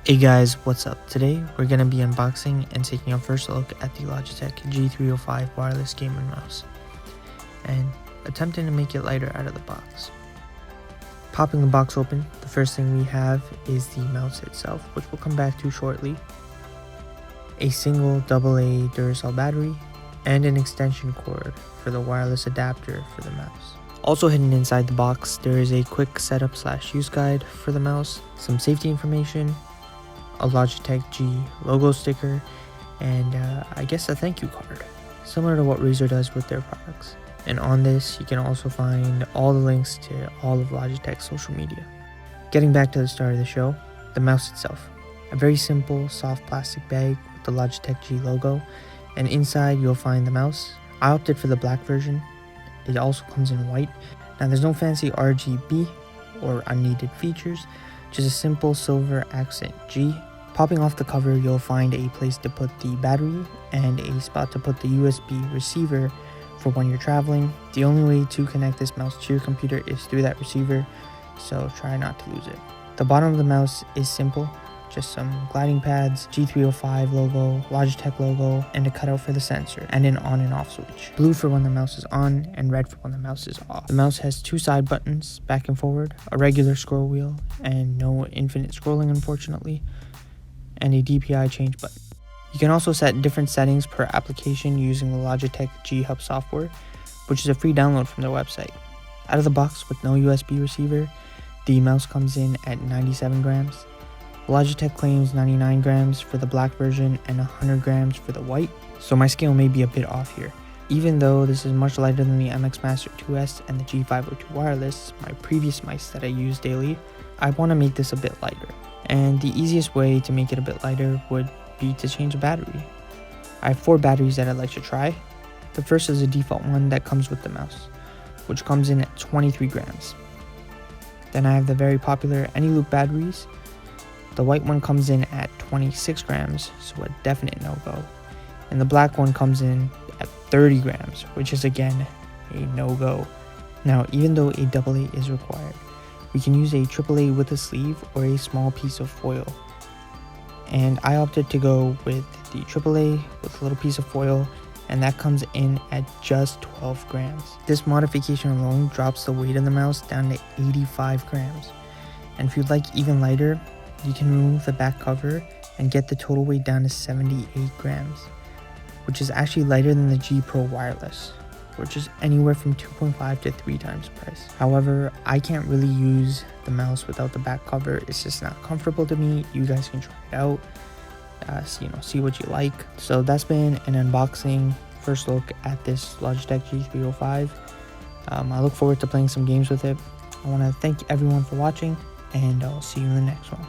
Hey guys, what's up? Today we're going to be unboxing and taking a first look at the Logitech G305 Wireless gaming mouse and attempting to make it lighter out of the box. Popping the box open, the first thing we have is the mouse itself, which we'll come back to shortly, a single AA Duracell battery, and an extension cord for the wireless adapter for the mouse. Also hidden inside the box, there is a quick setup/use guide for the mouse, some safety information, a Logitech G logo sticker, and I guess a thank you card, similar to what Razer does with their products. And on this, you can also find all the links to all of Logitech's social media. Getting back to the start of the show, the mouse itself. A very simple, soft plastic bag with the Logitech G logo, and inside you'll find the mouse. I opted for the black version. It also comes in white. Now there's no fancy RGB or unneeded features, just a simple silver accent G. Popping off the cover, you'll find a place to put the battery and a spot to put the USB receiver for when you're traveling. The only way to connect this mouse to your computer is through that receiver, so try not to lose it. The bottom of the mouse is simple, just some gliding pads, G305 logo, Logitech logo, and a cutout for the sensor, and an on and off switch. Blue for when the mouse is on, and red for when the mouse is off. The mouse has two side buttons, back and forward, a regular scroll wheel, and no infinite scrolling unfortunately, and a DPI change button. You can also set different settings per application using the Logitech G Hub software, which is a free download from their website. Out of the box with no USB receiver, the mouse comes in at 97 grams. Logitech claims 99 grams for the black version and 100 grams for the white, so my scale may be a bit off here. Even though this is much lighter than the MX Master 2S and the G502 Wireless, my previous mice that I use daily, I want to make this a bit lighter. And the easiest way to make it a bit lighter would be to change the battery. I have 4 batteries that I'd like to try. The first is a default one that comes with the mouse, which comes in at 23 grams. Then I have the very popular AnyLoop batteries. The white one comes in at 26 grams, so a definite no-go. And the black one comes in at 30 grams, which is again a no-go. Now, even though a AA is required, we can use a AAA with a sleeve or a small piece of foil. And I opted to go with the AAA with a little piece of foil, and that comes in at just 12 grams. This modification alone drops the weight of the mouse down to 85 grams. And if you'd like even lighter, you can remove the back cover and get the total weight down to 78 grams, which is actually lighter than the G Pro Wireless, which is anywhere from 2.5 to 3 times the price. However, I can't really use the mouse without the back cover. It's just not comfortable to me. You guys can try it out, see what you like. So that's been an unboxing, first look at this Logitech G305. I look forward to playing some games with it. I want to thank everyone for watching, and I'll see you in the next one.